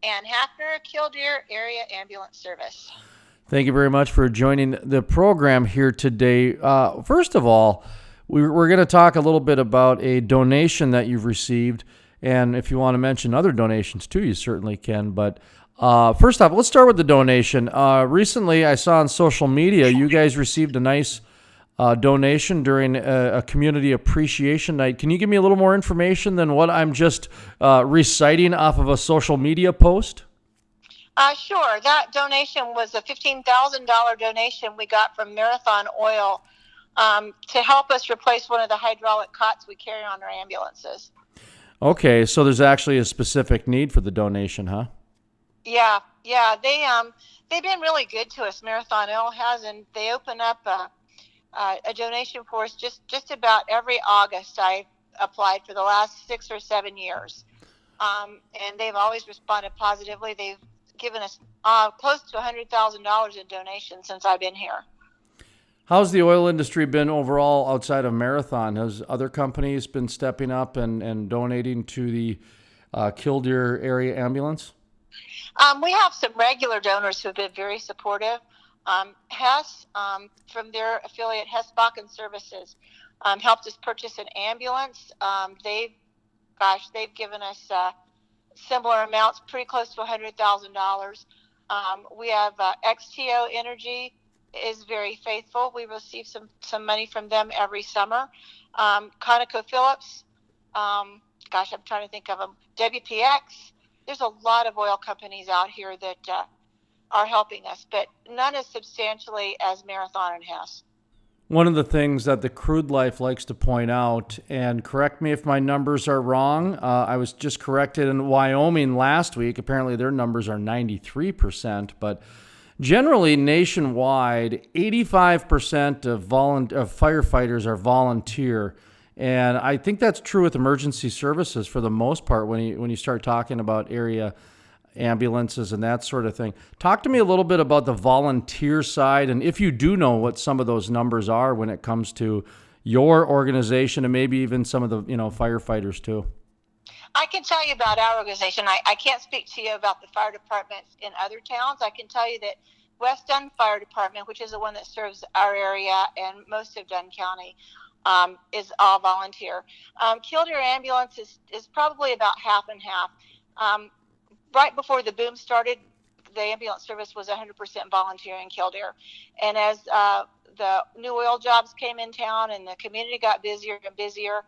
and Hafner, Killdeer Area Ambulance Service. Thank you very much for joining the program here today. First of all, we're going to talk a little bit about a donation that you've received. And if you want to mention other donations too, you certainly can. But first off, let's start with the donation. Recently, I saw on social media you guys received a nice donation during a community appreciation night. Can you give me a little more information than what I'm just reciting off of a social media post? Sure. That donation was a $15,000 donation we got from Marathon Oil to help us replace one of the hydraulic cots we carry on our ambulances. Okay, so there's actually a specific need for the donation, huh? Yeah. They've been really good to us. Marathon Oil has, and they open up a donation for us just about every August. I applied for the last 6 or 7 years, and they've always responded positively. They've given us close to $100,000 in donations since I've been here. How's the oil industry been overall outside of Marathon? Has other companies been stepping up and donating to the Killdeer area ambulance? We have some regular donors who have been very supportive. Hess, from their affiliate Hess Bakken Services, helped us purchase an ambulance. They've given us similar amounts, pretty close to $100,000. We have XTO Energy is very faithful. We receive some money from them every summer. ConocoPhillips, I'm trying to think of them. WPX. There's a lot of oil companies out here that are helping us, but none as substantially as Marathon and Hess. One of the things that the Crude Life likes to point out, and correct me if my numbers are wrong, I was just corrected in Wyoming last week. Apparently their numbers are 93%, but generally nationwide, 85% of firefighters are volunteer. And I think that's true with emergency services for the most part when you start talking about area ambulances and that sort of thing. Talk to me a little bit about the volunteer side, and if you do know what some of those numbers are when it comes to your organization and maybe even some of the firefighters too. I can tell you about our organization. I can't speak to you about the fire departments in other towns. I can tell you that West Dunn Fire Department, which is the one that serves our area and most of Dunn County, is all volunteer. Killdeer Ambulance is probably about half and half. Right before the boom started, the ambulance service was 100% volunteer in Killdeer. And as the new oil jobs came in town and the community got busier and busier,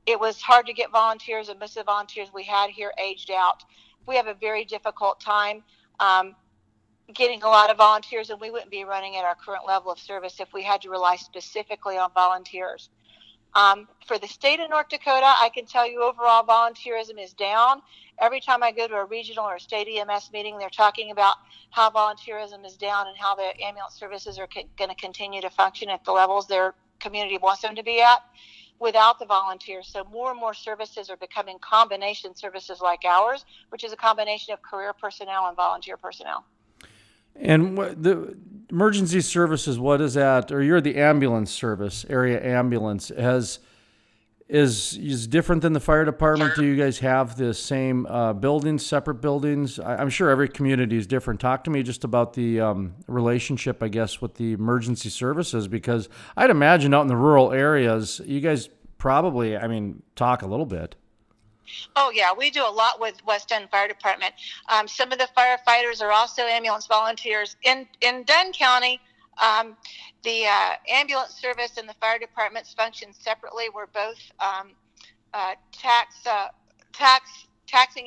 it was hard to get volunteers, and most of the volunteers we had here aged out. We have a very difficult time getting a lot of volunteers, and we wouldn't be running at our current level of service if we had to rely specifically on volunteers. For the state of North Dakota, I can tell you overall volunteerism is down. Every time I go to a regional or state EMS meeting, they're talking about how volunteerism is down and how the ambulance services are going to continue to function at the levels their community wants them to be at without the volunteers. So more and more services are becoming combination services like ours, which is a combination of career personnel and volunteer personnel. And the emergency services, what is that? Or you're the ambulance service, area ambulance, is different than the fire department? Do you guys have the same buildings, separate buildings? I'm sure every community is different. Talk to me just about the relationship, I guess, with the emergency services, because I'd imagine out in the rural areas, you guys probably, talk a little bit. Oh, yeah, we do a lot with West Dunn Fire Department. Some of the firefighters are also ambulance volunteers. In Dunn County, the ambulance service and the fire departments function separately. We're both taxing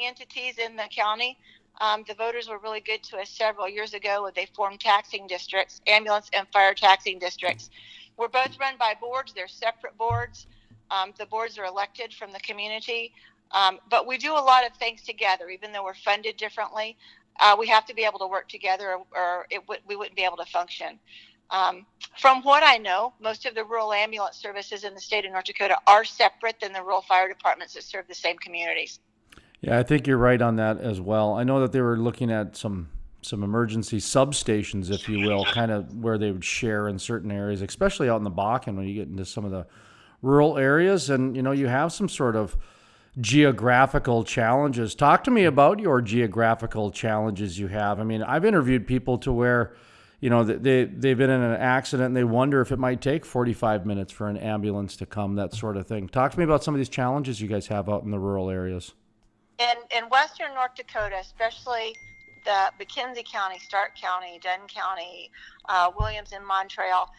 entities in the county. The voters were really good to us several years ago when they formed taxing districts, ambulance and fire taxing districts. We're both run by boards. They're separate boards. The boards are elected from the community. But we do a lot of things together, even though we're funded differently. We have to be able to work together, or we wouldn't be able to function. From what I know, most of the rural ambulance services in the state of North Dakota are separate than the rural fire departments that serve the same communities. Yeah, I think you're right on that as well. I know that they were looking at some emergency substations, if you will, kind of where they would share in certain areas, especially out in the Bakken when you get into some of the rural areas, and you have some sort of geographical challenges. Talk to me about your geographical challenges you have. I mean, I've interviewed people to where, they've been in an accident and they wonder if it might take 45 minutes for an ambulance to come, that sort of thing. Talk to me about some of these challenges you guys have out in the rural areas. In western North Dakota, especially the McKenzie County, Stark County, Dunn County, Williams and Montreal,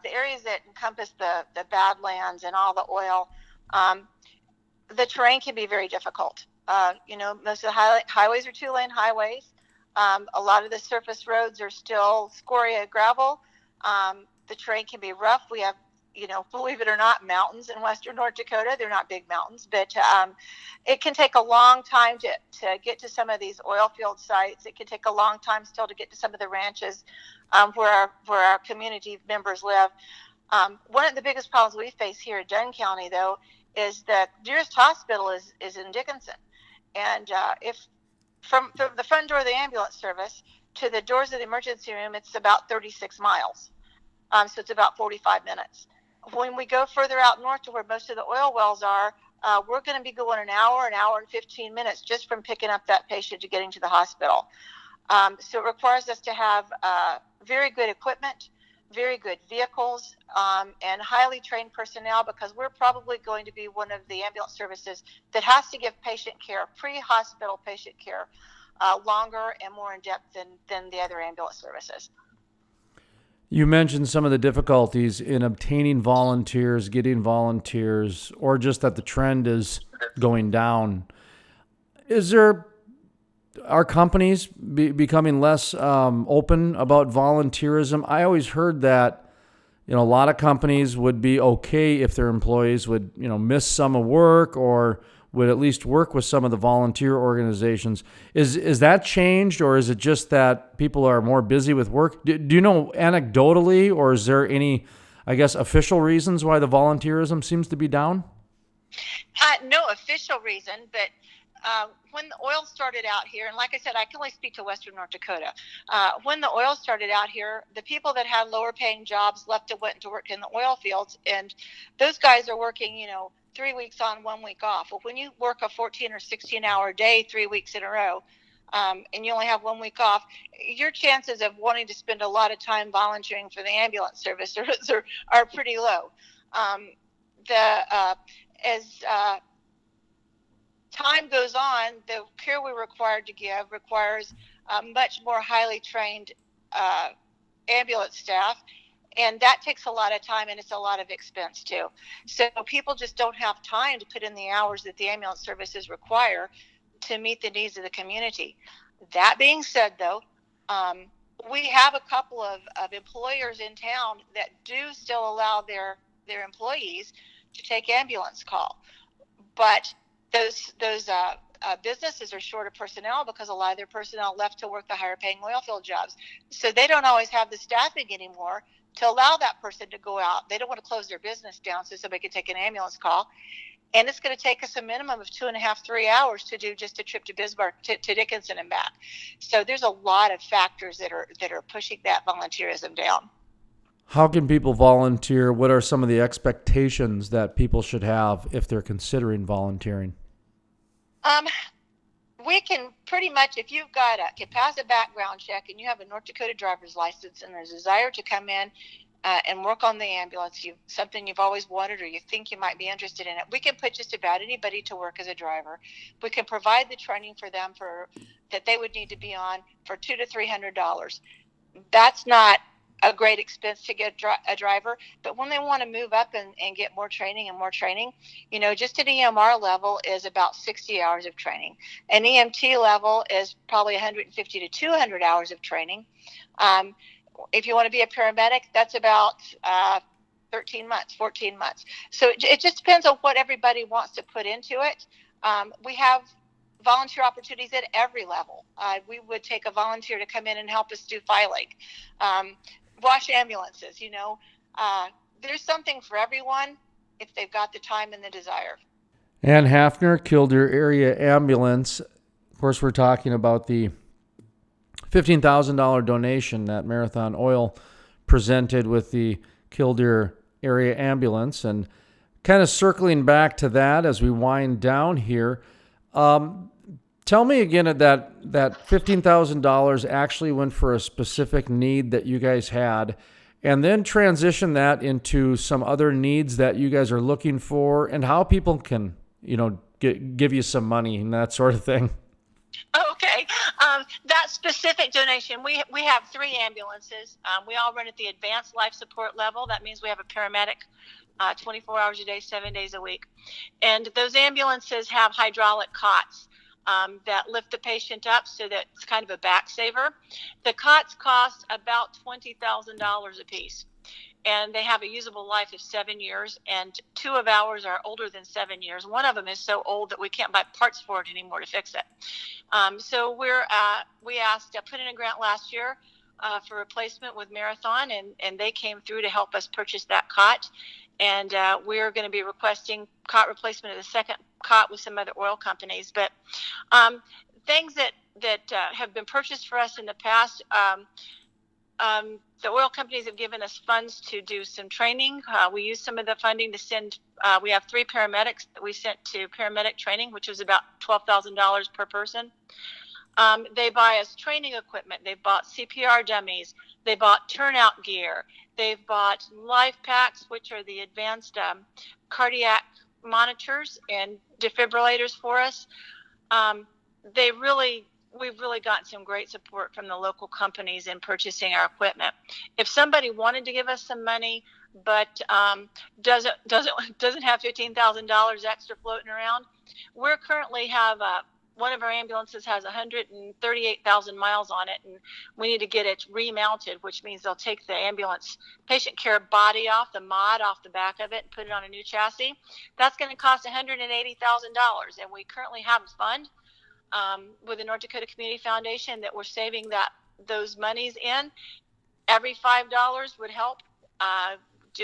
the areas that encompass the Badlands and all the oil, the terrain can be very difficult. Most of the highways are 2-lane highways. A lot of the surface roads are still scoria gravel. The terrain can be rough. We have, believe it or not, mountains in western North Dakota. They're not big mountains, but it can take a long time to get to some of these oil field sites. It can take a long time still to get to some of the ranches where our community members live. One of the biggest problems we face here in Dunn County, though, is that nearest hospital is in Dickinson. And if from the front door of the ambulance service to the doors of the emergency room, it's about 36 miles. So it's about 45 minutes. When we go further out north to where most of the oil wells are, we're going to be going an hour and 15 minutes just from picking up that patient to getting to the hospital. So it requires us to have very good equipment, very good vehicles, and highly trained personnel, because we're probably going to be one of the ambulance services that has to give patient care, pre-hospital patient care, longer and more in depth than the other ambulance services. You mentioned some of the difficulties in obtaining volunteers, getting volunteers, or just that the trend is going down. Are companies becoming less open about volunteerism? I always heard that, a lot of companies would be okay if their employees would, miss some of work or would at least work with some of the volunteer organizations. Is that changed, or is it just that people are more busy with work? Do you know anecdotally, or is there any, official reasons why the volunteerism seems to be down? No official reason, but when the oil started out here, and like I said, I can only speak to western North Dakota. When the oil started out here, the people that had lower paying jobs went to work in the oil fields, and those guys are working, 3 weeks on, 1 week off. Well, when you work a 14 or 16-hour day 3 weeks in a row, and you only have 1 week off, your chances of wanting to spend a lot of time volunteering for the ambulance service are pretty low. As time goes on, the care we're required to give requires much more highly trained ambulance staff, and that takes a lot of time, and it's a lot of expense too. So people just don't have time to put in the hours that the ambulance services require to meet the needs of the community. That being said, though, we have a couple of employers in town that do still allow their employees to take ambulance call, but those businesses are short of personnel because a lot of their personnel left to work the higher paying oil field jobs. So they don't always have the staffing anymore to allow that person to go out. They don't want to close their business down so somebody can take an ambulance call. And it's going to take us a minimum of 2.5, 3 hours to do just a trip to Bismarck, to Dickinson and back. So there's a lot of factors that are pushing that volunteerism down. How can people volunteer? What are some of the expectations that people should have if they're considering volunteering? We can pretty much, if you've can pass a background check and you have a North Dakota driver's license and there's a desire to come in and work on the ambulance, something you've always wanted or you think you might be interested in it, we can put just about anybody to work as a driver. We can provide the training for them that they would need to be on for $200 to $300. That's not a great expense to get a driver, but when they want to move up and get more training, just an EMR level is about 60 hours of training. An EMT level is probably 150 to 200 hours of training. If you want to be a paramedic, that's about 13 months, 14 months. So it just depends on what everybody wants to put into it. We have volunteer opportunities at every level. We would take a volunteer to come in and help us do filing, wash ambulances. There's something for everyone if they've got the time and the desire. Ann Hafner, Killdeer Area Ambulance. Of course, we're talking about the $15,000 donation that Marathon Oil presented with the Killdeer Area Ambulance, and kind of circling back to that as we wind down here, tell me again that $15,000 actually went for a specific need that you guys had, and then transition that into some other needs that you guys are looking for, and how people can, give you some money and that sort of thing. Okay. That specific donation, we have 3 ambulances. We all run at the advanced life support level. That means we have a paramedic 24 hours a day, 7 days a week. And those ambulances have hydraulic cots that lift the patient up, so that it's kind of a back saver. The cots cost about $20,000 a piece. And they have a usable life of 7 years, and 2 of ours are older than 7 years. One of them is so old that we can't buy parts for it anymore to fix it. So we asked, put in a grant last year for replacement with Marathon, and they came through to help us purchase that cot. And we're going to be requesting cot replacement of the second cot with some other oil companies. But things that have been purchased for us in the past, the oil companies have given us funds to do some training. We used some of the funding to send, we have 3 paramedics that we sent to paramedic training, which was about $12,000 per person. They buy us training equipment. They've bought CPR dummies. They bought turnout gear. They've bought life packs, which are the advanced cardiac monitors and defibrillators for us. We've really gotten some great support from the local companies in purchasing our equipment. If somebody wanted to give us some money, but doesn't have $15,000 extra floating around, we're currently have one of our ambulances has 138,000 miles on it, and we need to get it remounted, which means they'll take the ambulance patient care body off, the mod off the back of it, and put it on a new chassis. That's going to cost $180,000, and we currently have a fund with the North Dakota Community Foundation that we're saving those monies in. Every $5 would help.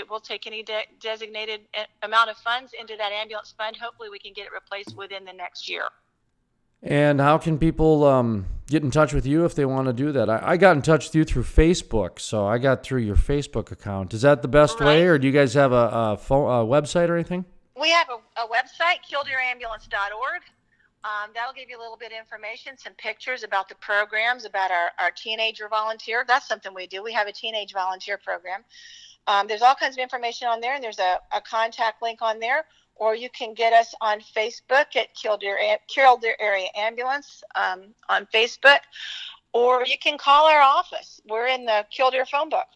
We'll take any designated amount of funds into that ambulance fund. Hopefully we can get it replaced within the next year. And how can people get in touch with you if they want to do that? I got in touch with you through Facebook, so I got through your Facebook account. Is that the best way, or do you guys have a website or anything? We have a website, killdeerambulance.org. That'll give you a little bit of information, some pictures about the programs, about our teenager volunteer. That's something we do. We have a teenage volunteer program. There's all kinds of information on there, and there's a contact link on there. Or you can get us on Facebook at Killdeer Area Ambulance on Facebook. Or you can call our office. We're in the Killdeer phone book.